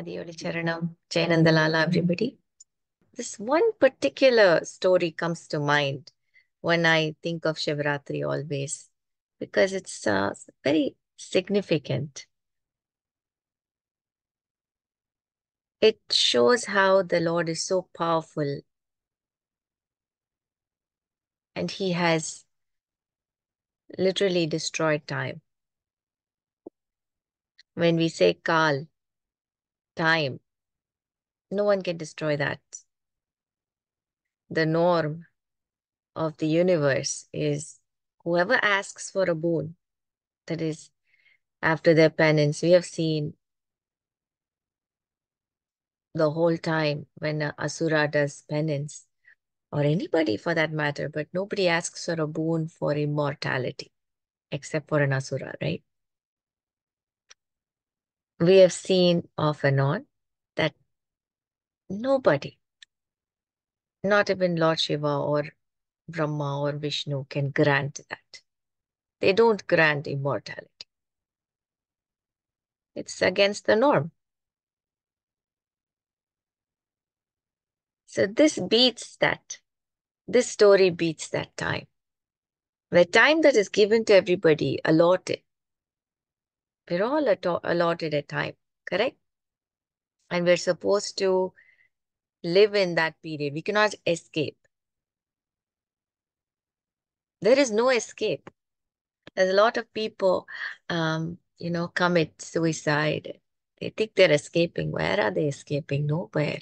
mathioli, charanam, Jayanandalala, everybody. This one particular story comes to mind when I think of Shivratri always, because it's very significant. It shows how the Lord is so powerful and he has literally destroyed time. When we say Kal, time, no one can destroy that. The norm of the universe is whoever asks for a boon, that is, after their penance, we have seen the whole time when a Asura does penance, or anybody for that matter, but nobody asks for a boon for immortality, except for an Asura, right? We have seen off and on that nobody, not even Lord Shiva or Brahma or Vishnu, can grant that. They don't grant immortality. It's against the norm. So this beats that. This story beats that time. The time that is given to everybody, allotted. We're all allotted a time, correct? And we're supposed to live in that period. We cannot escape. There is no escape. There's a lot of people, commit suicide. They think they're escaping. Where are they escaping? Nowhere.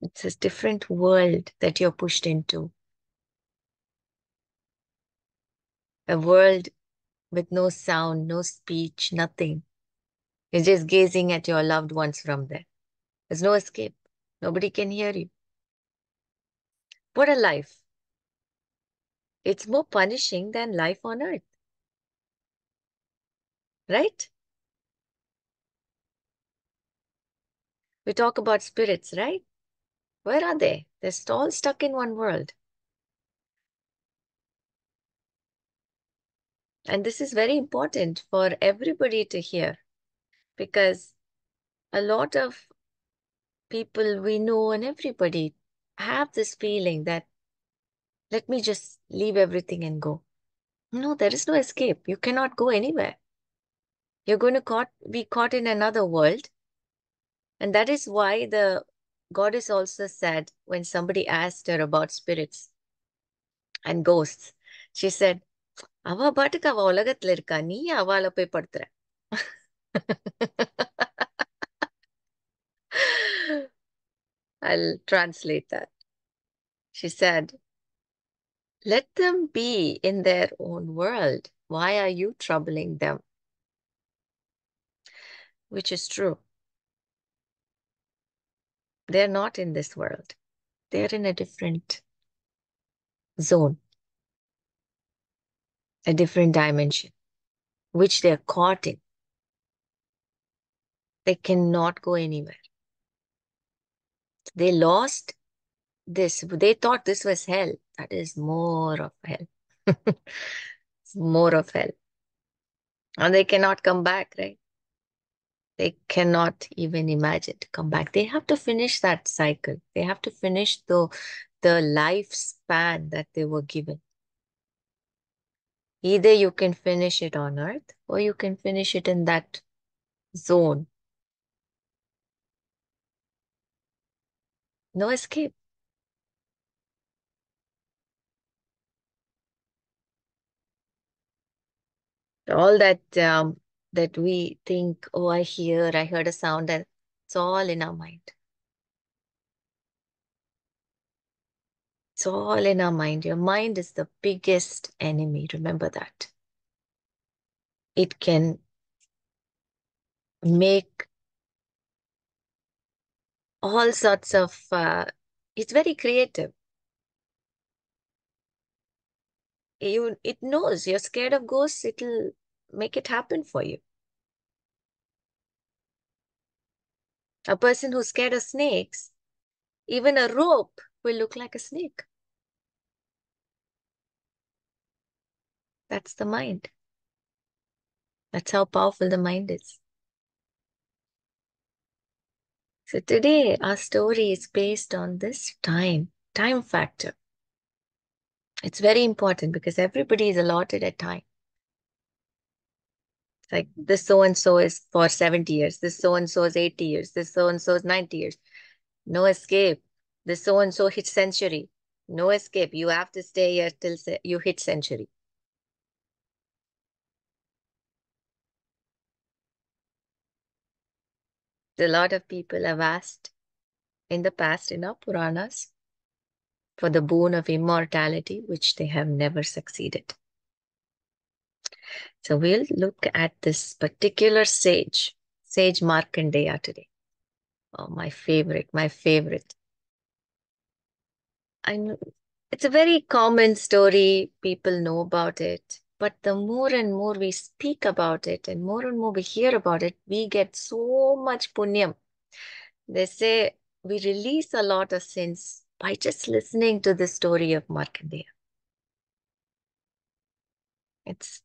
It's a different world that you're pushed into. A world with no sound, no speech, nothing. You're just gazing at your loved ones from there. There's no escape. Nobody can hear you. What a life. It's more punishing than life on earth. Right? We talk about spirits, right? Where are they? They're all stuck in one world. And this is very important for everybody to hear, because a lot of people we know and everybody have this feeling that let me just leave everything and go. No, there is no escape. You cannot go anywhere. You're going to be caught in another world. And that is why the goddess also said, when somebody asked her about spirits and ghosts, she said, அவ பாட்டுக்கு அவ உலகத்துல இருக்கா, நீ அவளை போய் படுத்துற. I'll translate that. She said, let them be in their own world. Why are you troubling them? Which is true. They're not in this world. They're in a different zone, a different dimension, which they're caught in. They cannot go anywhere. They lost this. They thought this was hell. That is more of hell. It's more of hell. And they cannot come back, right? They cannot even imagine to come back. They have to finish that cycle. They have to finish the lifespan that they were given. Either you can finish it on earth or you can finish it in that zone. No escape. All that we think, oh, I heard a sound, and it's all in our mind. It's all in our mind. Your mind is the biggest enemy. Remember that. It can make all sorts of, it's very creative. It knows you're scared of ghosts, it'll make it happen for you. A person who's scared of snakes, even a rope will look like a snake. That's the mind. That's how powerful the mind is. So today, our story is based on this time factor. It's very important because everybody is allotted a time. It's like this so and so is for 70 years, this so and so is 80 years, this so and so is 90 years. No escape. This so and so hits century. No escape. You have to stay here till you hit century. A lot of people have asked in the past in our puranas for the boon of immortality, which they have never succeeded. So we'll look at this particular sage Markandeya today. Oh, my favorite, my favorite. I know it's a very common story. People know about it. But the more and more we speak about it and more we hear about it, we get so much punyam. They say we release a lot of sins by just listening to the story of Markandeya. It's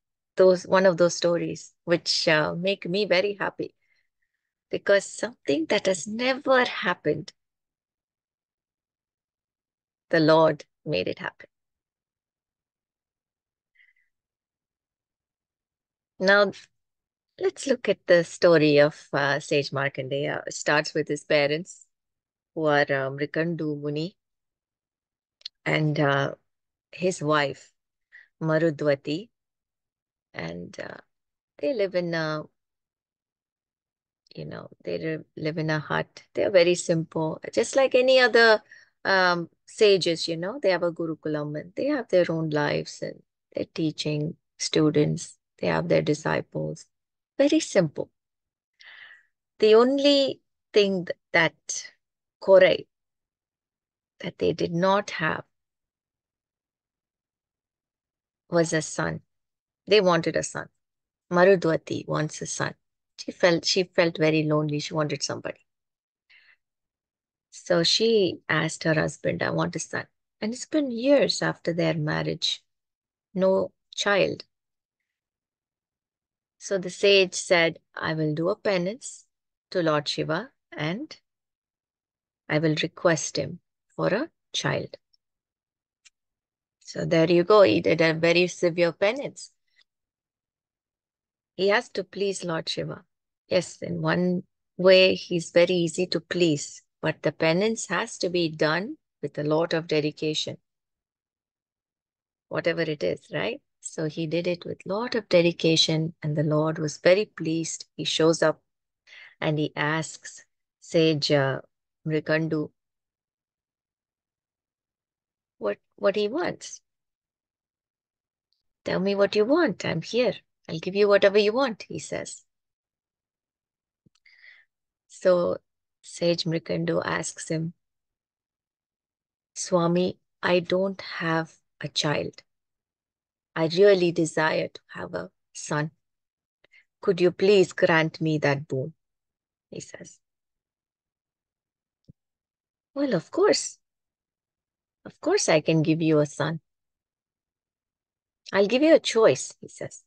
one of those stories which make me very happy because something that has never happened, the Lord made it happen. Now, let's look at the story of Sage Markandeya. It starts with his parents, who are Mrikandu Muni, and his wife, Marudwati, and they live in a, live in a hut. They're very simple, just like any other sages, they have a Gurukulam and they have their own lives and they're teaching students. They have their disciples. Very simple. The only thing that Kore, that they did not have was a son. They wanted a son. Marudwati wants a son. She felt very lonely. She wanted somebody. So she asked her husband, I want a son. And it's been years after their marriage. No child. So the sage said, I will do a penance to Lord Shiva and I will request him for a child. So there you go. He did a very severe penance. He has to please Lord Shiva. Yes, in one way, he's very easy to please, but the penance has to be done with a lot of dedication, whatever it is, right? So he did it with a lot of dedication, and the Lord was very pleased. He shows up and he asks Sage Mrikandu what he wants. Tell me what you want. I'm here. I'll give you whatever you want, he says. So Sage Mrikandu asks him, Swami, I don't have a child. I really desire to have a son. Could you please grant me that boon? He says. Well, of course. Of course I can give you a son. I'll give you a choice, he says.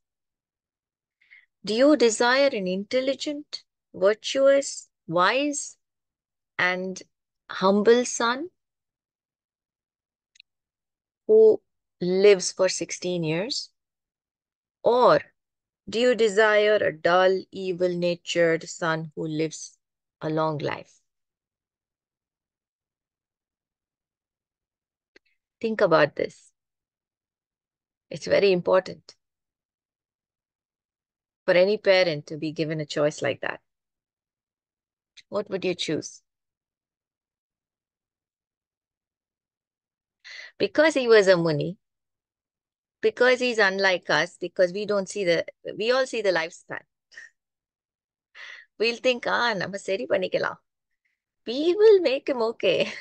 Do you desire an intelligent, virtuous, wise, and humble son who lives for 16 years? Or do you desire a dull, evil-natured son who lives a long life? Think about this. It's very important for any parent to be given a choice like that. What would you choose? Because he was a Muni, because he's unlike us, because we all see the lifespan. We'll think, நம்ம சரி பண்ணிக்கலாம். We will make him okay.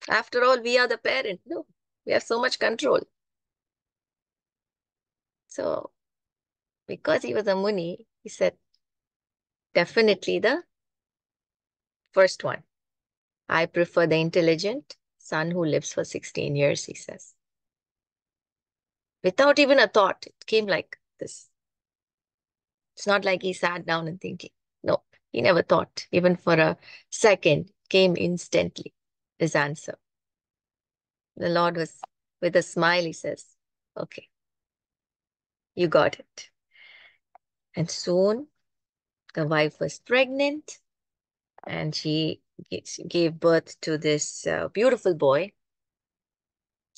After all, we are the parent. No, we have so much control. So, because he was a Muni, he said, definitely the first one. I prefer the intelligent son who lives for 16 years, he says. without even a thought. It came like this. It's not like he sat down and thinking. No, he never thought, even for a second, came instantly, his answer. The Lord was, with a smile, he says, okay, you got it. And soon the wife was pregnant and she gave birth to this beautiful boy,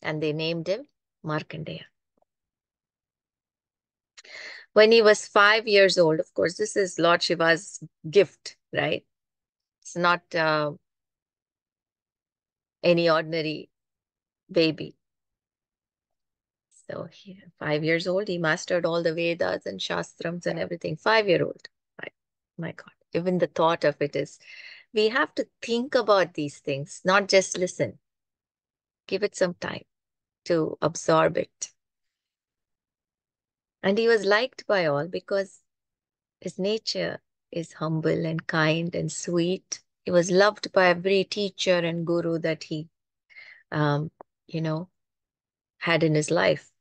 and they named him Markandeya. When he was 5 years old, of course, this is Lord Shiva's gift, right? It's not any ordinary baby. So 5 years old, he mastered all the Vedas and Shastrams and everything. 5-year-old. My God. Even the thought of it is, we have to think about these things, not just listen. Give it some time to absorb it. And he was liked by all because his nature is humble and kind and sweet. He was loved by every teacher and guru that he, um, you know, had in his life.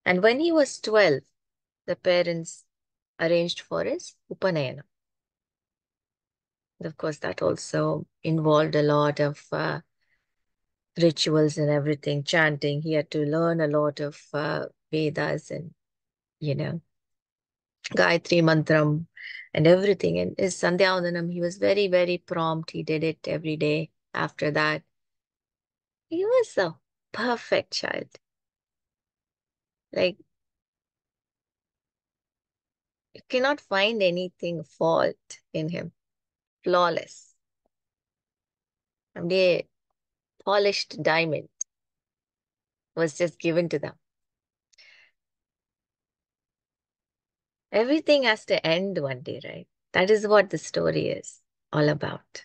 And when he was 12, the parents arranged for his upanayana. Of course, that also involved a lot of rituals and everything, chanting. He had to learn a lot of Vedas and, you know, Gayatri Mantram and everything. And his Sandhyavandanam, he was very, very prompt. He did it every day. After that, he was a perfect child. Like, you cannot find anything fault in him. Flawless. And the polished diamond was just given to them. Everything has to end one day, right? That is what the story is all about.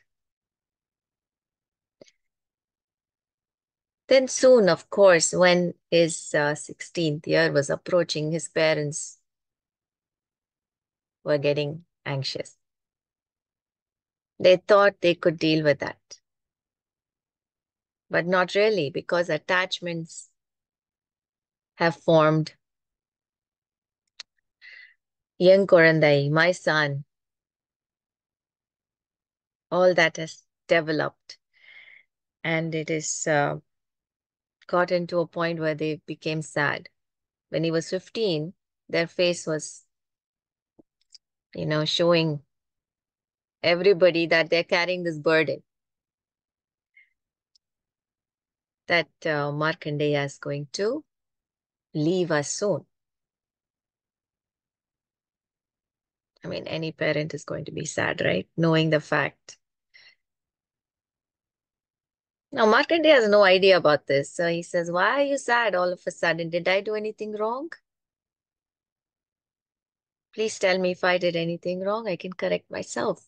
Then soon, of course, when his 16th year was approaching, his parents were getting anxious. They thought they could deal with that, but not really, because attachments have formed. Young Korandai, my son, all that has developed, and it is gotten to a point where they became sad. When he was 15, their face was, showing everybody that they're carrying this burden, that Markandeya is going to leave us soon. I mean, any parent is going to be sad, right? Knowing the fact. Now, Markandeya has no idea about this. So he says, why are you sad all of a sudden? Did I do anything wrong? Please tell me if I did anything wrong. I can correct myself.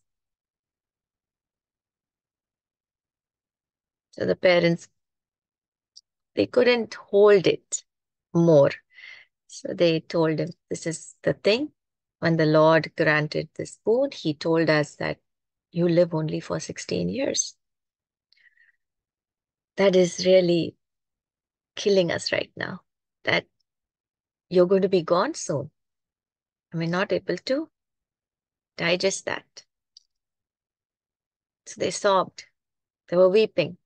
So the parents, they couldn't hold it more. So they told him, this is the thing. When the Lord granted this boon, he told us that you live only for 16 years. That is really killing us right now, that you're going to be gone soon. I mean, not able to digest that. So they sobbed. They were weeping.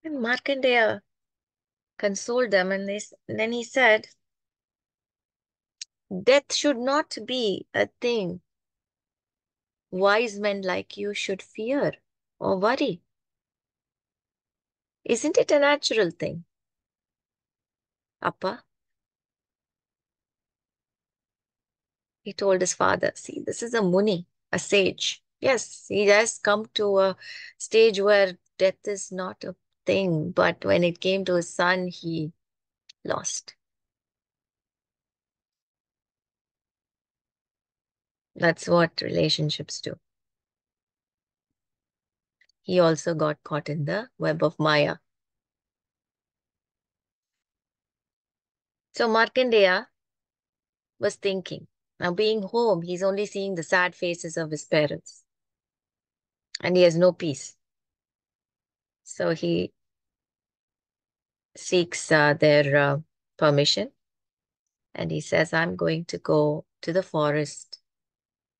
And Markandeya consoled them, and then he said, death should not be a thing wise men like you should fear or worry. Isn't it a natural thing, Appa? He told his father, see, this is a Muni, a sage. Yes, he has come to a stage where death is not a thing, but when it came to his son, he lost. That's what relationships do. He also got caught in the web of Maya. So Markandeya was thinking, now being home, he's only seeing the sad faces of his parents, and he has no peace. So he seeks their permission, and he says, I'm going to go to the forest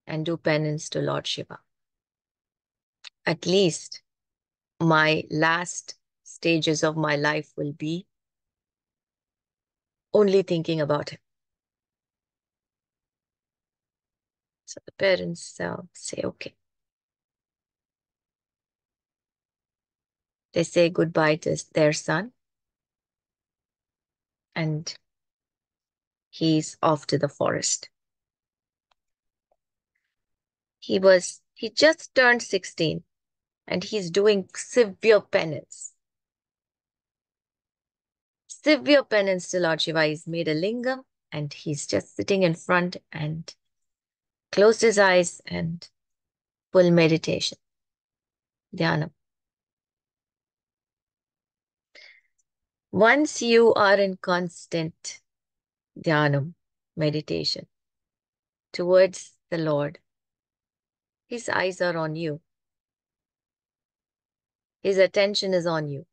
and do penance to Lord Shiva. At least my last stages of my life will be only thinking about him. So the parents say, okay. They say goodbye to their son, and he's off to the forest. He just turned 16, and he's doing severe penance. Severe penance to Lord Shiva. He's made a lingam, and he's just sitting in front and closed his eyes and full meditation, dhyana. Once you are in constant dhyana, meditation towards the Lord, his eyes are on you. His attention is on you.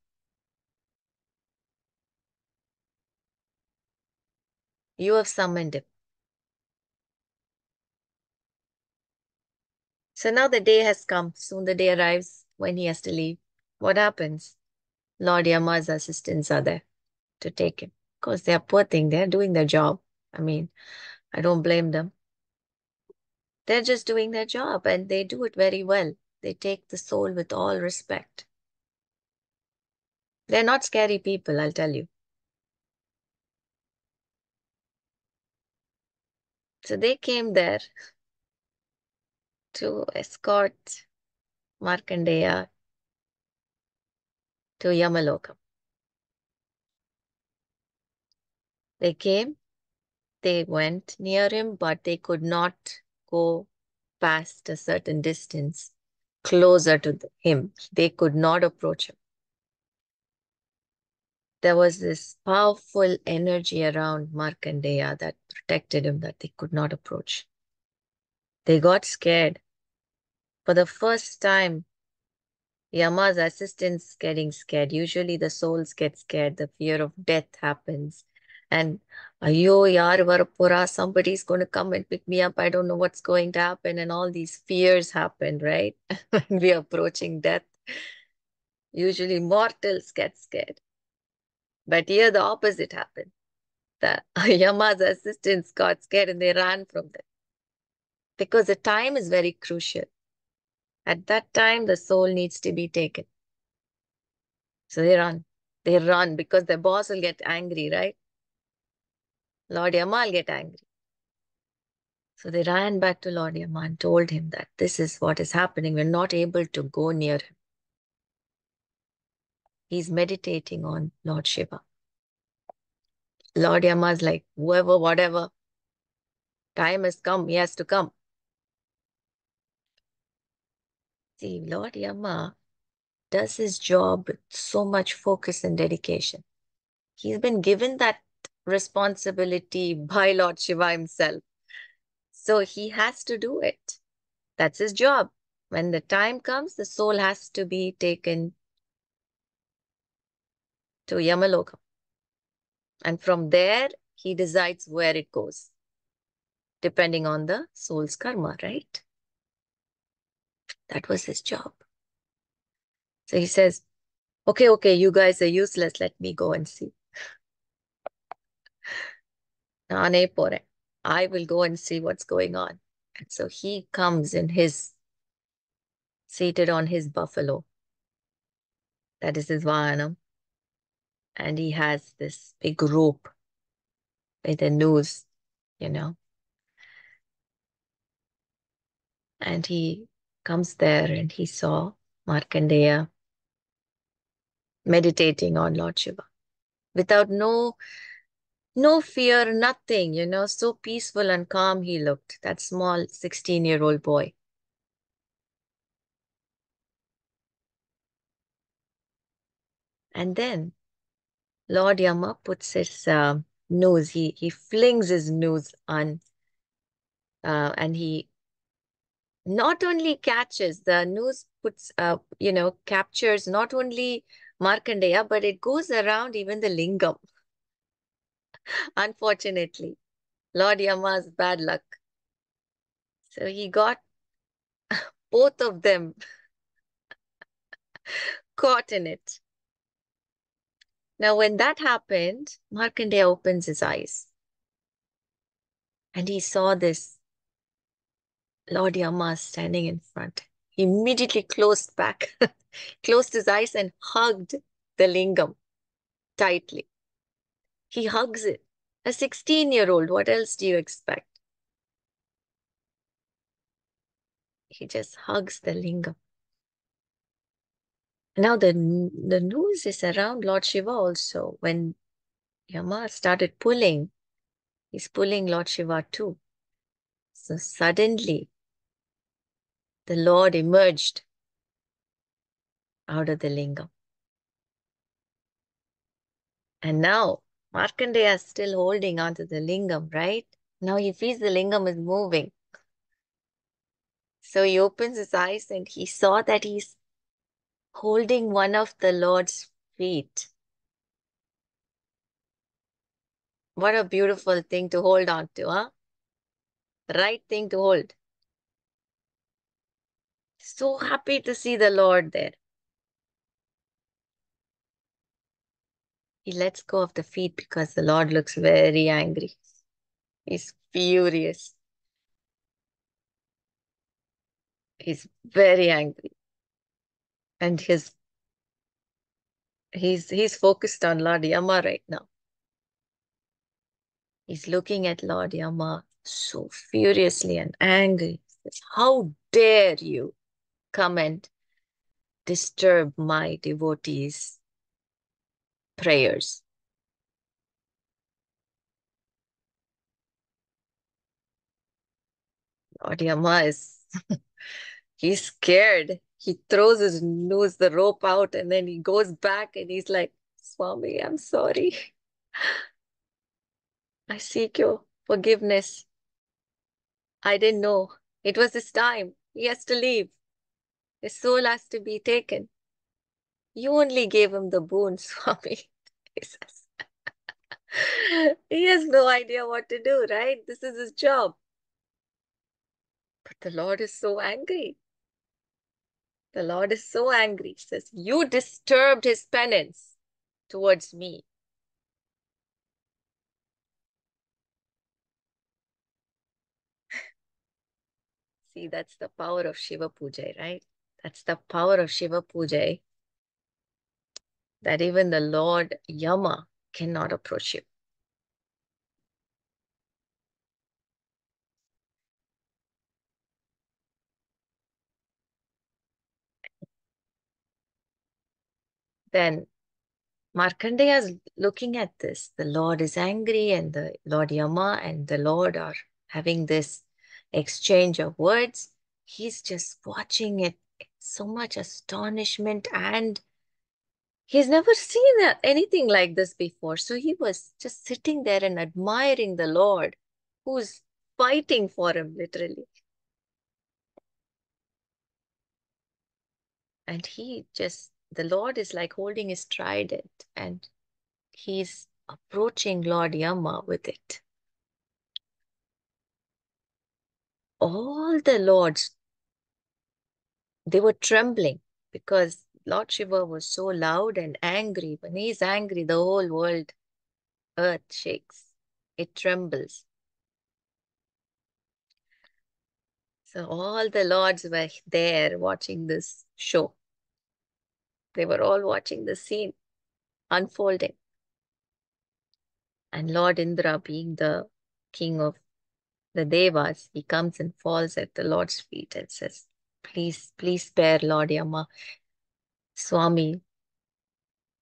You have summoned him. So now the day has come. Soon the day arrives when he has to leave. What happens? Lord Yama's assistants are there to take him. Of course, they are poor thing. They're doing their job. I mean, I don't blame them. They're just doing their job, and they do it very well. They take the soul with all respect. They're not scary people, I'll tell you. So they came there to escort Markandeya to Yamalokam. They came, they went near him, but they could not go past a certain distance closer to him. They could not approach him. There was this powerful energy around Markandeya that protected him, that they could not approach. They got scared. For the first time, Yama's assistants getting scared. Usually the souls get scared. The fear of death happens. And, ayo, yaar varapura, somebody's going to come and pick me up. I don't know what's going to happen. And all these fears happen, right? When we are approaching death, usually mortals get scared. But here the opposite happened. The Yama's assistants got scared and they ran from them. Because the time is very crucial. At that time, the soul needs to be taken. So they run. They run because the boss will get angry, right? Lord Yama will get angry. So they ran back to Lord Yama and told him that this is what is happening. We're not able to go near him. He's meditating on Lord Shiva. Lord Yama is like, whoever, whatever, time has come, he has to come. See, Lord Yama does his job with so much focus and dedication. He's been given that responsibility by Lord Shiva himself. So he has to do it. That's his job. When the time comes, the soul has to be taken to Yamalokam. And from there, he decides where it goes, depending on the soul's karma, right? That was his job. So he says, okay, you guys are useless. Let me go and see. Naane pore. I will go and see what's going on. And so he comes seated on his buffalo. That is his vahanam. And he has this big rope with a noose, you know. And he comes there and he saw Markandeya meditating on Lord Shiva without no fear, nothing, you know, so peaceful and calm he looked, that small 16-year-old boy. And then Lord Yama puts his noose, he flings his noose on, and he not only catches, the noose puts, captures not only Markandeya, but it goes around even the lingam. Unfortunately, Lord Yama's bad luck. So he got both of them caught in it. Now, when that happened, Markandeya opens his eyes and he saw this Lord Yama standing in front. He immediately closed back, closed his eyes and hugged the lingam tightly. He hugs it. A 16-year-old, what else do you expect? He just hugs the lingam. Now the news is around Lord Shiva also. When Yama started pulling, he's pulling Lord Shiva too. So suddenly the Lord emerged out of the lingam. And now Markandeya is still holding onto the lingam, right? Now he feels the lingam is moving. So he opens his eyes and he saw that he's holding one of the Lord's feet. What a beautiful thing to hold on to, huh? Right thing to hold. So happy to see the Lord there. He lets go of the feet because the Lord looks very angry. He's furious. He's very angry. And he's focused on Lord Yama right now. He's looking at Lord Yama so furiously and angry. He says, how dare you come and disturb my devotees' prayers? Lord Yama is he's scared. He throws his nose, the rope out, and then he goes back and he's like, Swami, I'm sorry. I seek your forgiveness. I didn't know. It was his time. He has to leave. His soul has to be taken. You only gave him the boon, Swami. He says. He has no idea what to do, right? This is his job. But the Lord is so angry. The Lord is so angry. He says, you disturbed his penance towards me. See, that's the power of Shiva Puja, right? That's the power of Shiva Puja, that even the Lord Yama cannot approach you. Then Markandeya is looking at this. The Lord is angry, and the Lord Yama and the Lord are having this exchange of words. He's just watching it, so much astonishment, and he's never seen anything like this before. So he was just sitting there and admiring the Lord who's fighting for him, literally. And the Lord is like holding his trident and he's approaching Lord Yama with it. All the lords, they were trembling because Lord Shiva was so loud and angry. When he's angry, the whole world, earth shakes. It trembles. So all the lords were there watching this show. They were all watching the scene unfolding. And Lord Indra, being the king of the Devas, he comes and falls at the Lord's feet and says, please, please spare Lord Yama. Swami,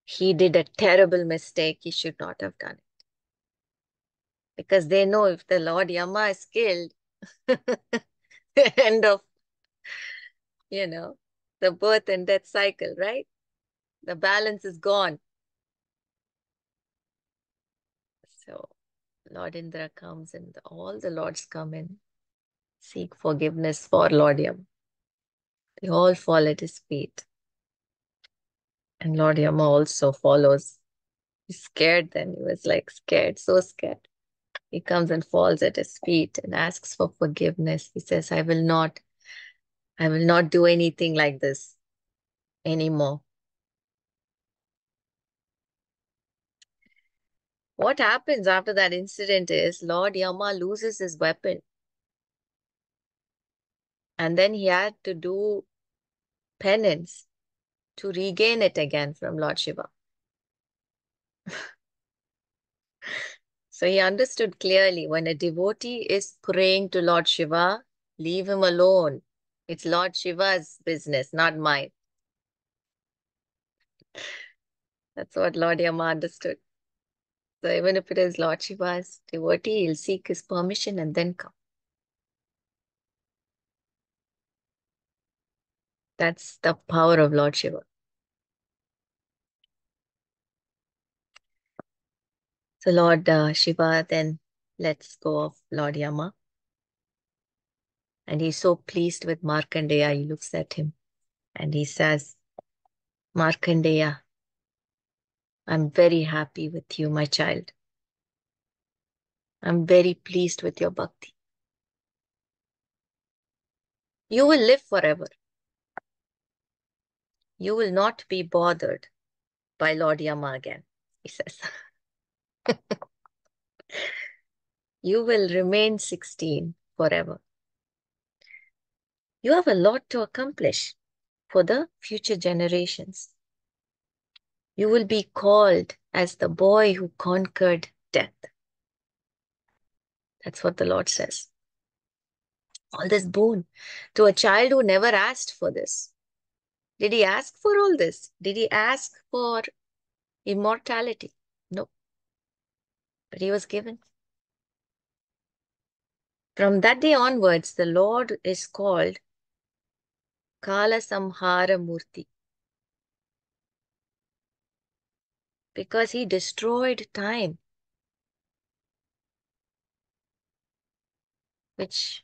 he did a terrible mistake. He should not have done it. Because they know if the Lord Yama is killed, end of, you know, the birth and death cycle, right? The balance is gone. So Lord Indra comes and all the lords come and seek forgiveness for Lord Yama. They all fall at his feet. And Lord Yama also follows. He's scared then. He was like scared, so scared. He comes and falls at his feet and asks for forgiveness. He says, I will not do anything like this anymore. What happens after that incident is Lord Yama loses his weapon. And then he had to do penance to regain it again from Lord Shiva. So he understood clearly when a devotee is praying to Lord Shiva, leave him alone. It's Lord Shiva's business, not mine. That's what Lord Yama understood. So even if it is Lord Shiva's devotee, he'll seek his permission and then come. That's the power of Lord Shiva. So Lord Shiva then lets go of Lord Yama. And he's so pleased with Markandeya. He looks at him and he says, Markandeya, I'm very happy with you, my child. I'm very pleased with your bhakti. You will live forever. You will not be bothered by Lord Yama again, he says. You will remain 16 forever. You have a lot to accomplish for the future generations. You will be called as the boy who conquered death. That's what the Lord says. All this boon to a child who never asked for this. Did he ask for all this? Did he ask for immortality? No. But he was given. From that day onwards, the Lord is called Kala Samhara Murti because he destroyed time, which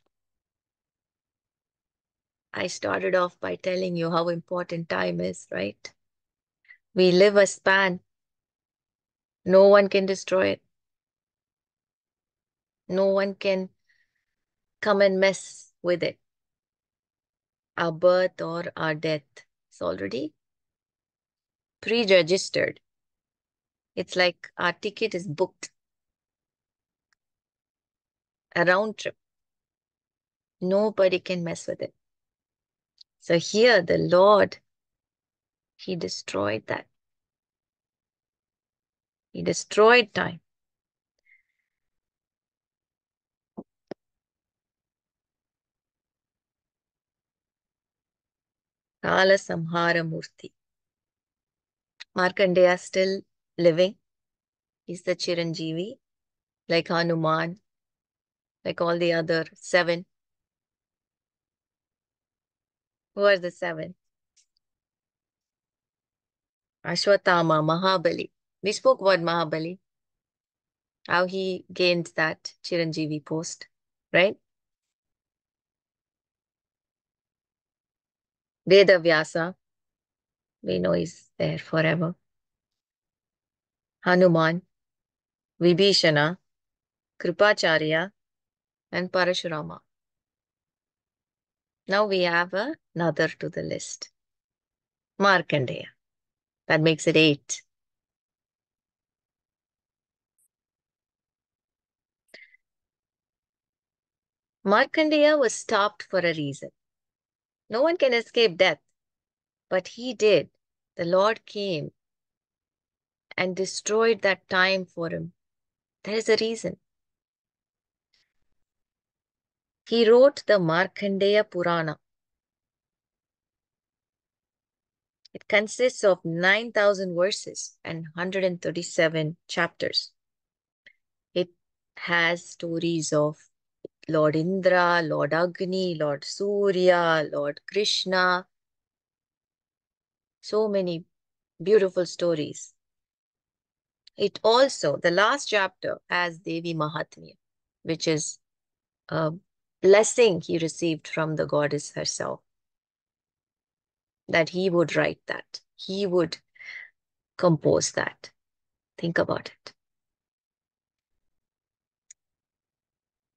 I started off by telling you how important time is, right? We live a span. No one can destroy it. No one can come and mess with it. Our birth or our death is already pre-registered. It's like our ticket is booked. A round trip. Nobody can mess with it. So here the Lord, he destroyed that. He destroyed time. Kala Samhara Murti. Markandeya is still living. He's the chiranjeevi, like Hanuman, like all the other 7. Who are the 7? Ashwatthama, Mahabali. We spoke about Mahabali, how he gained that chiranjeevi post, right? Vedavyasa, we know he's there forever. Hanuman, Vibhishana, Kripacharya, and Parashurama. Now we have another to the list. Markandeya. That makes it 8. Markandeya was stopped for a reason. No one can escape death, but he did. The Lord came and destroyed that time for him. There is a reason. He wrote the Markandeya Purana. It consists of 9,000 verses and 137 chapters. It has stories of Lord Indra, Lord Agni, Lord Surya, Lord Krishna. So many beautiful stories. It also, the last chapter, has Devi Mahatmya, which is a blessing he received from the goddess herself. That he would write that. He would compose that? Think about it.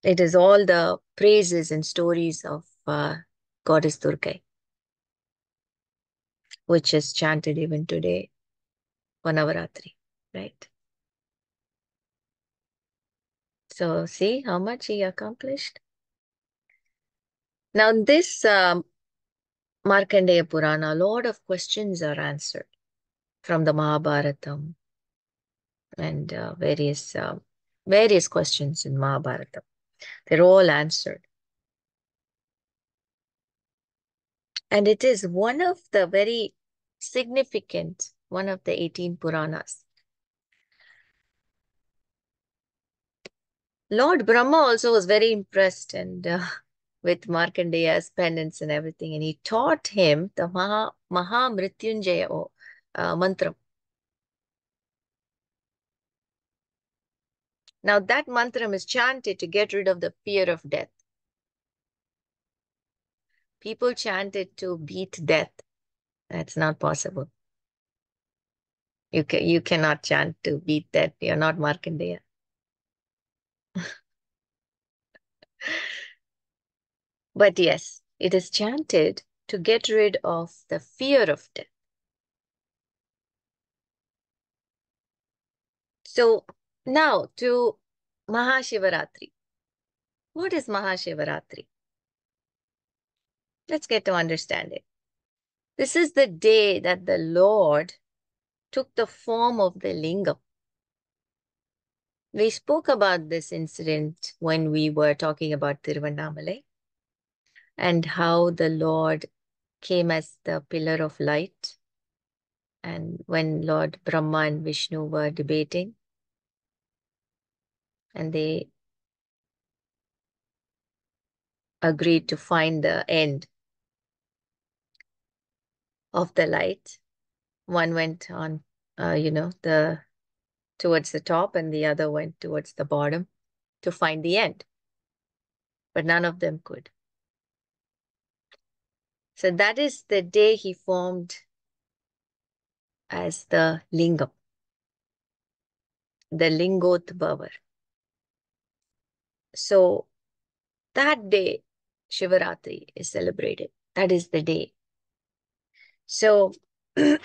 It is all the praises and stories of Goddess Durga, which is chanted even today for Navaratri, right? So see how much he accomplished. Now this Markandeya Purana, a lot of questions are answered from the Mahabharatam and various questions in Mahabharatam. They're all answered. And it is one of the very significant, one of the 18 Puranas. Lord Brahma also was very impressed and with Markandeya's penance and everything. And he taught him the Mrityunjaya mantra. Now that mantra is chanted to get rid of the fear of death. People chant it to beat death. That's not possible. You cannot chant to beat death. You're not Markandeya. But yes, it is chanted to get rid of the fear of death. So now to Mahashivaratri. What is Mahashivaratri? Let's get to understand it. This is the day that the Lord took the form of the lingam. We spoke about this incident when we were talking about Tiruvannamalai and how the Lord came as the pillar of light. And when Lord Brahma and Vishnu were debating, and they agreed to find the end of the light, one went on, towards the top, and the other went towards the bottom to find the end. But none of them could. So that is the day he formed as the lingam, the lingotbhavar. So that day, Shivaratri is celebrated. That is the day. So the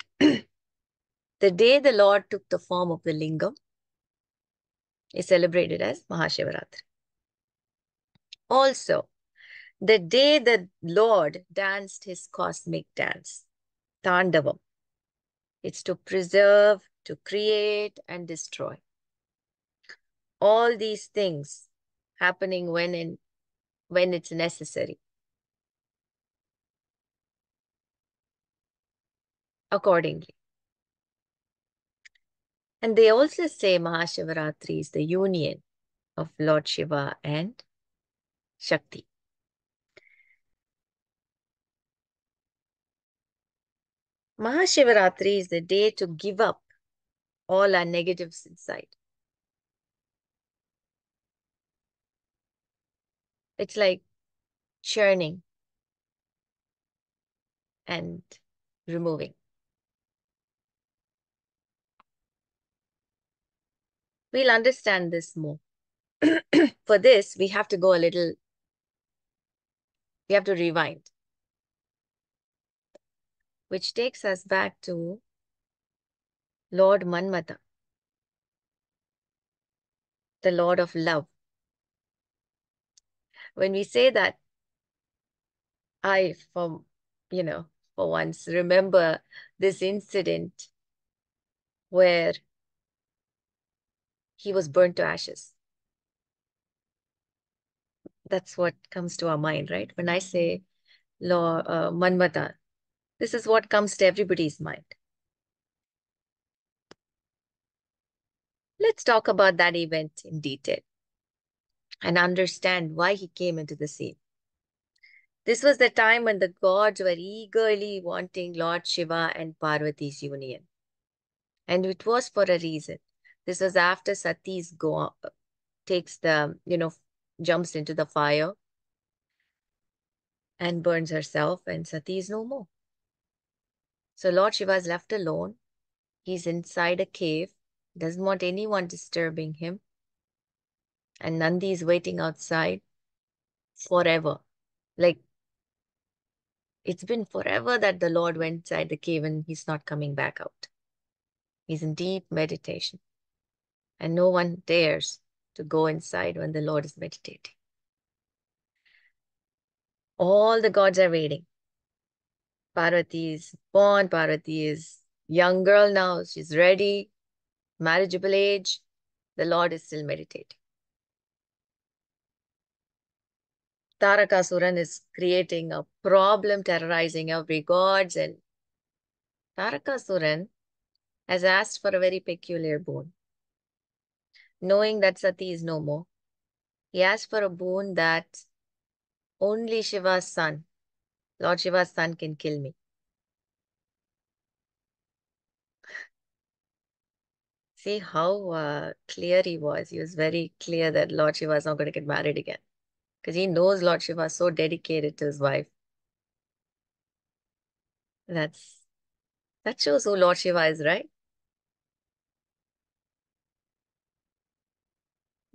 day the Lord took the form of the lingam is celebrated as Mahashivaratri. Also, the day the Lord danced his cosmic dance, Tandavam. It's to preserve, to create, and destroy. All these things happening when it's necessary. Accordingly. And they also say Mahashivaratri is the union of Lord Shiva and Shakti. Mahashivaratri is the day to give up all our negatives inside. It's like churning and removing. We'll understand this more. For this, we have to rewind, which takes us back to Lord Manmata, the Lord of Love. When we say that, I, for once, remember this incident where he was burnt to ashes. That's what comes to our mind, right? When I say Manmata, this is what comes to everybody's mind. Let's talk about that event in detail and understand why he came into the scene. This was the time when the gods were eagerly wanting Lord Shiva and Parvati's union. And it was for a reason. This was after Sati's jumps into the fire and burns herself, and Sati is no more. So Lord Shiva is left alone. He's inside a cave, doesn't want anyone disturbing him, and Nandi is waiting outside forever. Like, it's been forever that the Lord went inside the cave and he's not coming back out. He's in deep meditation, and no one dares to go inside when the Lord is meditating. All the gods are waiting. Parvati is born, Parvati is young girl now, she's ready, marriageable age. The Lord is still meditating. Tarakasuran is creating a problem, terrorizing every gods, and Tarakasuran has asked for a very peculiar boon. Knowing that Sati is no more, he asked for a boon that only Shiva's son, Lord Shiva's son, can kill me. See how clear he was. He was very clear that Lord Shiva is not going to get married again because he knows Lord Shiva is so dedicated to his wife. That's that shows who Lord Shiva is, right?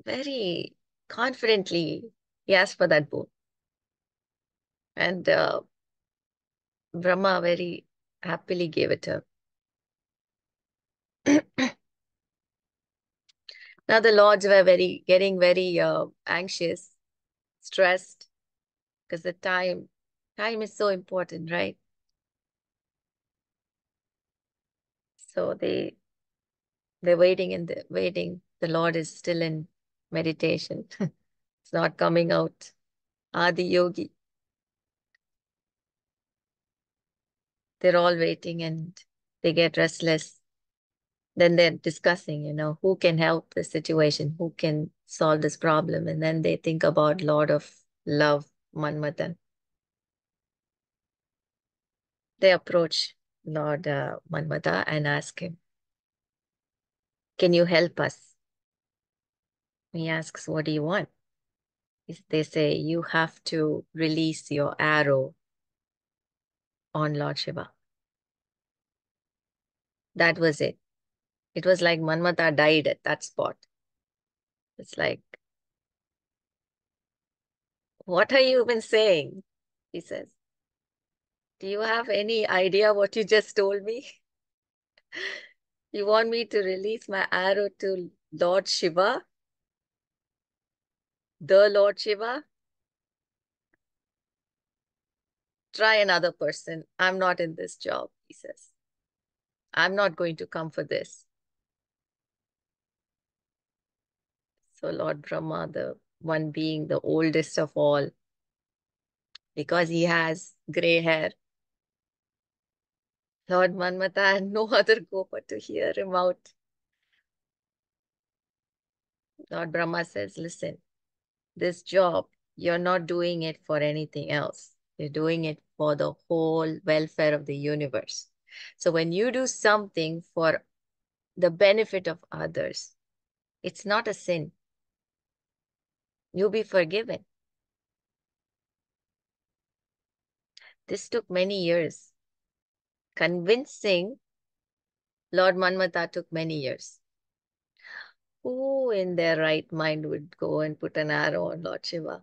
Very confidently he asked for that boon. And Brahma very happily gave it to him. Now the lords were getting very anxious, stressed, because the time is so important, right? So they're waiting and waiting. The Lord is still in meditation. It's not coming out. Adi Yogi. They're all waiting and they get restless. Then they're discussing, who can help the situation, who can solve this problem. And then they think about Lord of Love, Manmatan. They approach Lord Manmata and ask him, can you help us? He asks, what do you want? They say, you have to release your arrow on Lord Shiva. That was it. It was like Manmata died at that spot. It's like, what are you even saying? He says, do you have any idea what you just told me? You want me to release my arrow to Lord Shiva? The Lord Shiva? Try another person. I'm not in this job, he says. I'm not going to come for this. So Lord Brahma, the one being the oldest of all, because he has gray hair, Lord Manmata had no other go but to hear him out. Lord Brahma says, listen, this job, you're not doing it for anything else. You're doing it for the whole welfare of the universe. So when you do something for the benefit of others, it's not a sin. You'll be forgiven. This took many years. Convincing Lord Manmata took many years. Who in their right mind would go and put an arrow on Lord Shiva?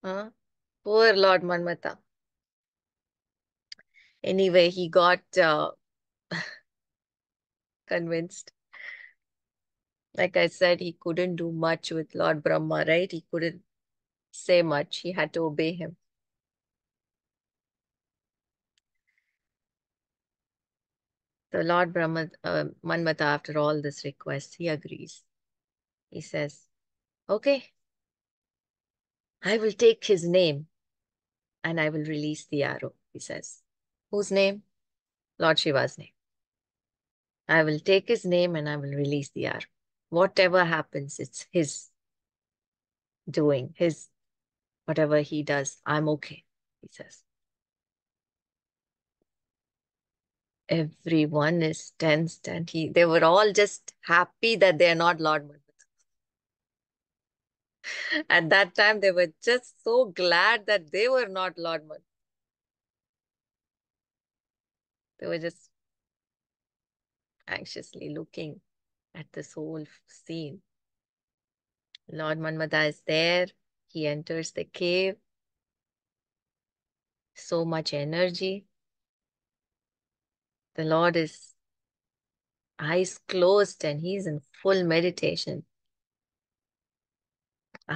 Huh? Poor Lord Manmata. Anyway, he got convinced. Like I said, he couldn't do much with Lord Brahma, right? He couldn't say much. He had to obey him. So Lord Brahma, Manmata, after all this request, he agrees. He says, okay, I will take his name and I will release the arrow, he says. Whose name? Lord Shiva's name. I will take his name and I will release the arrow. Whatever happens, it's his doing, his, whatever he does, I'm okay, he says. Everyone is tensed and they were all just happy that they're not Lord Manmata. At that time, they were just so glad that they were not Lord Manmata. They were just anxiously looking at this whole scene. Lord Manmada is there. He enters the cave. So much energy. The Lord is eyes closed and he's in full meditation.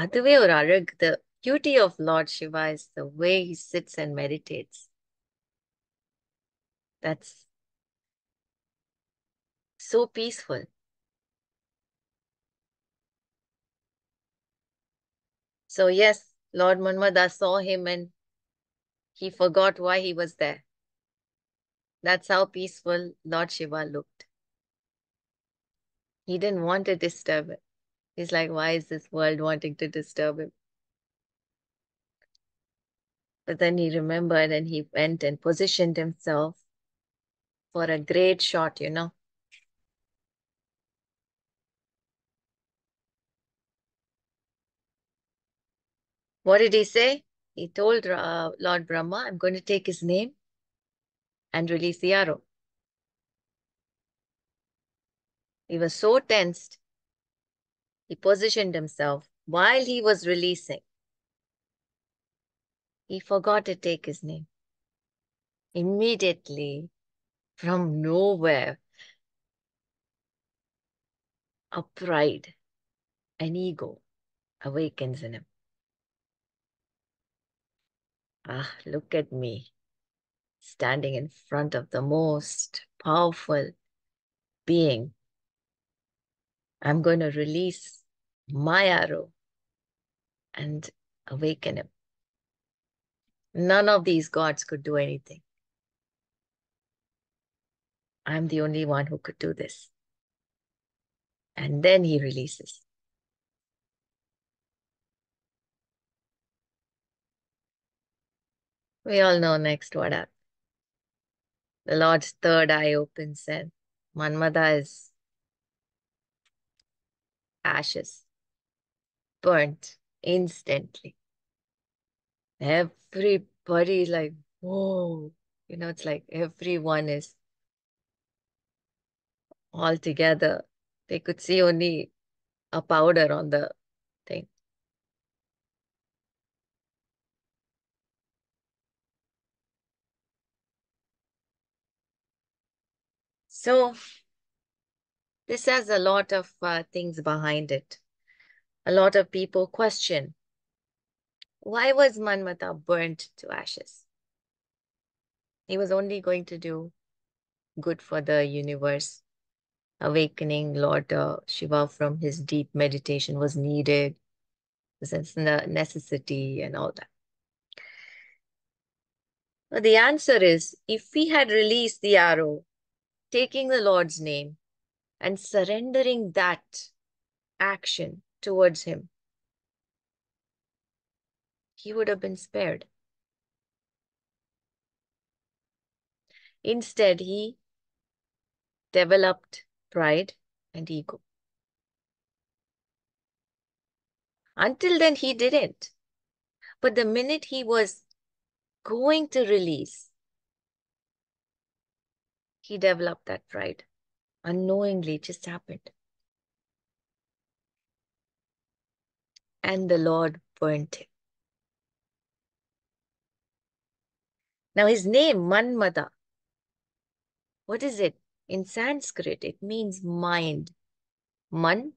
அதுவே ஒரு அழகு. The beauty of Lord Shiva is the way he sits and meditates. That's so peaceful. So yes, Lord Manmada saw him and he forgot why he was there. That's how peaceful Lord Shiva looked. He didn't want to disturb it. He's like, why is this world wanting to disturb him? But then he remembered and he went and positioned himself for a great shot, you know. What did he say? He told Lord Brahma, I'm going to take his name and release the arrow. He was so tensed. He positioned himself while he was releasing. He forgot to take his name. Immediately, from nowhere, a pride, an ego awakens in him. Ah, look at me, standing in front of the most powerful being. I'm going to release my arrow and awaken him. None of these gods could do anything. I'm the only one who could do this. And then he releases. We all know next what happened. The Lord's third eye opens and Manmada is ashes, burnt instantly. Everybody is like, whoa. You know, it's like everyone is all together. They could see only a powder on the thing. So this has a lot of things behind it. A lot of people question, why was Manmata burnt to ashes? He was only going to do good for the universe. Awakening Lord Shiva from his deep meditation was needed. Sense the necessity and all that. But the answer is, if we had released the arrow, taking the Lord's name and surrendering that action towards him, he would have been spared. Instead, he developed pride and ego. Until then, he didn't. But the minute he was going to release, he developed that pride. Unknowingly, it just happened. And the Lord burnt him. Now, his name, Manmada, what is it? In Sanskrit, it means mind. Man,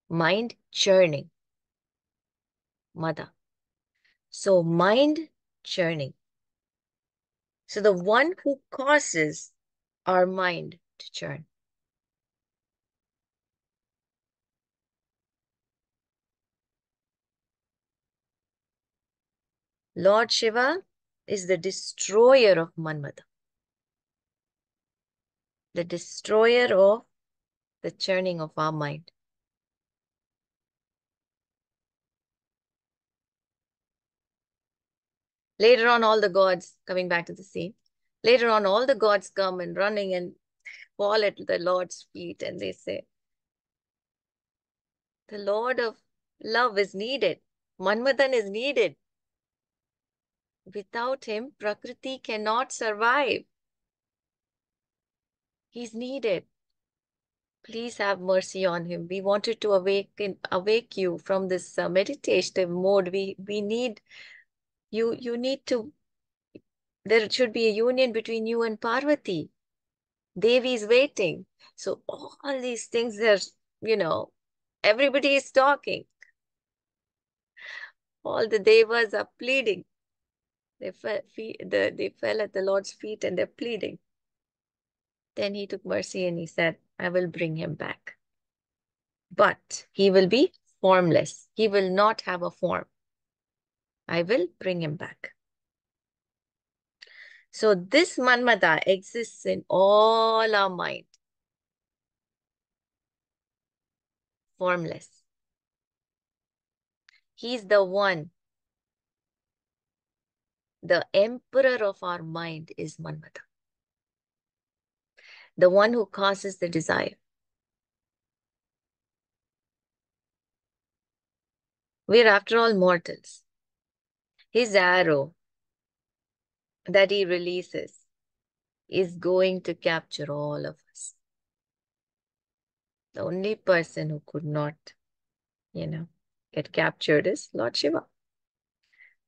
mind churning. Mada. So, mind churning. So, the one who causes our mind to churn. Lord Shiva is the destroyer of Manmada. The destroyer of the churning of our mind. Later on, all the gods, coming back to the scene, later on, all the gods come and running and fall at the Lord's feet and they say, the Lord of love is needed. Manmadan is needed. Without him, Prakriti cannot survive. He's needed. Please have mercy on him. We wanted to awake you from this meditative mode. We need you. You need to. There should be a union between you and Parvati. Devi is waiting. So all these things are, you know, everybody is talking. All the devas are pleading. They fell at the Lord's feet and they're pleading. Then he took mercy and he said, I will bring him back. But he will be formless. He will not have a form. I will bring him back. So this Manmada exists in all our mind, formless. He's the one. The emperor of our mind is Manmada, the one who causes the desire. We're after all mortals. His arrow that he releases is going to capture all of us. The only person who could not, get captured is Lord Shiva.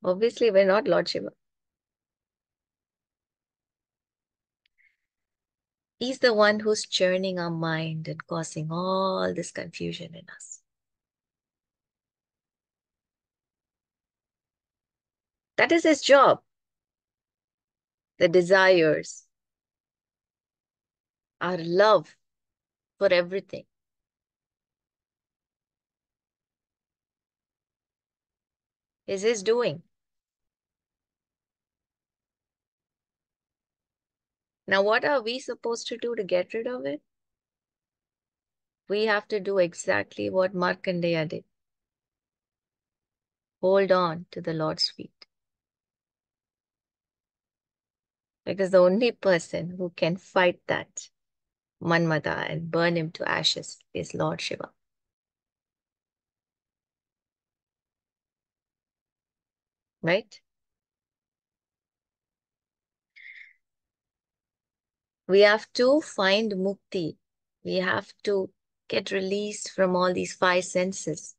Obviously, we're not Lord Shiva. He's the one who's churning our mind and causing all this confusion in us. That is his job. The desires, our love for everything. Is his doing. Now, what are we supposed to do to get rid of it? We have to do exactly what Markandeya did. Hold on to the Lord's feet. Because the only person who can fight that Manmada and burn him to ashes is Lord Shiva. Right? We have to find mukti. We have to get released from all these five senses.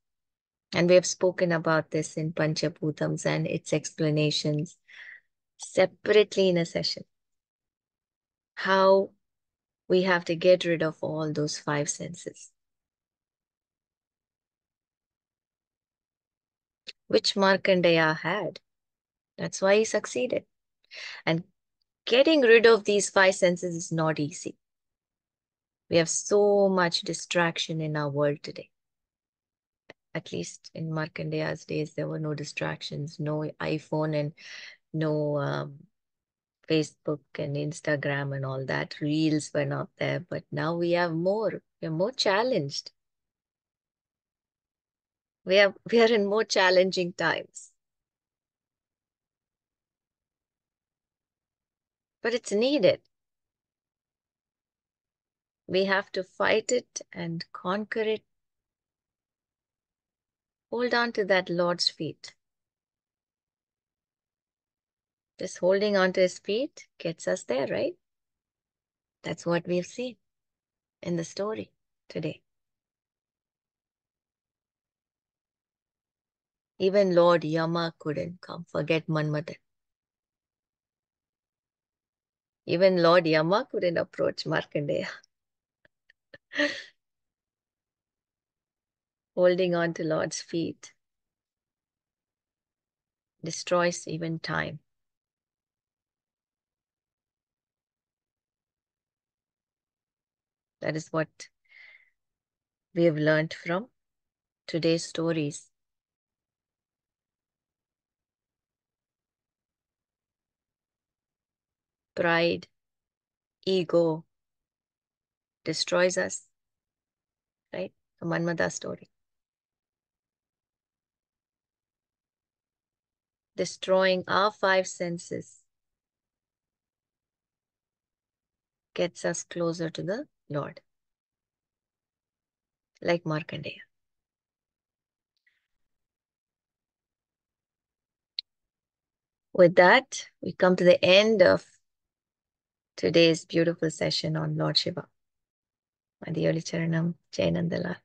And we have spoken about this in Panchabhutams and its explanations separately in a session. How we have to get rid of all those five senses, which Markandeya had. That's why he succeeded. And getting rid of these five senses is not easy. We have so much distraction in our world today. At least in Markandeya's days, there were no distractions, no iPhone and no Facebook and Instagram and all that. Reels were not there, but now we have more. We're more challenged. We are in more challenging times. But it's needed. We have to fight it and conquer it. Hold on to that Lord's feet. Just holding on to his feet gets us there, right? That's what we've seen in the story today. Even Lord Yama couldn't come. Forget Manmadan. Even Lord Yama couldn't approach Markandeya. Holding on to Lord's feet destroys even time. That is what we have learned from today's stories. Pride, ego destroys us, right? The Manmada story. Destroying our five senses gets us closer to the Lord, like Markandeya. With that, we come to the end of today's beautiful session on Lord Shiva. Mathioli Charanam, Jai Nandalal.